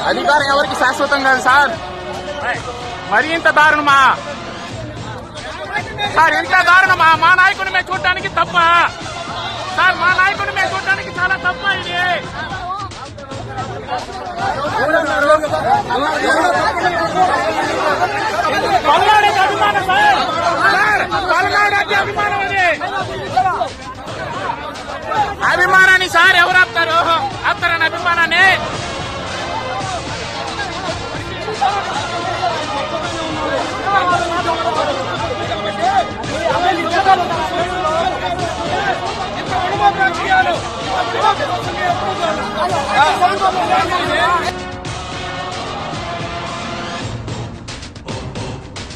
అధికారం ఎవరికి శాశ్వతం కాదు సార్. మరి ఇంత దారుణమా సార్? ఇంత దారుణమా? మా నాయకుడిని మేము చూడటానికి తప్ప సార్? మా నాయకుడిని మేము చూడటానికి చాలా తప్ప. ఇది పల్నాడుకి అభిమానం సార్. పల్నాడుకి అభిమానం. అది అభిమానాన్ని సార్ ఎవరు ఆపుతారు? ఆపుతారని అభిమానాన్ని రాజకీయాలు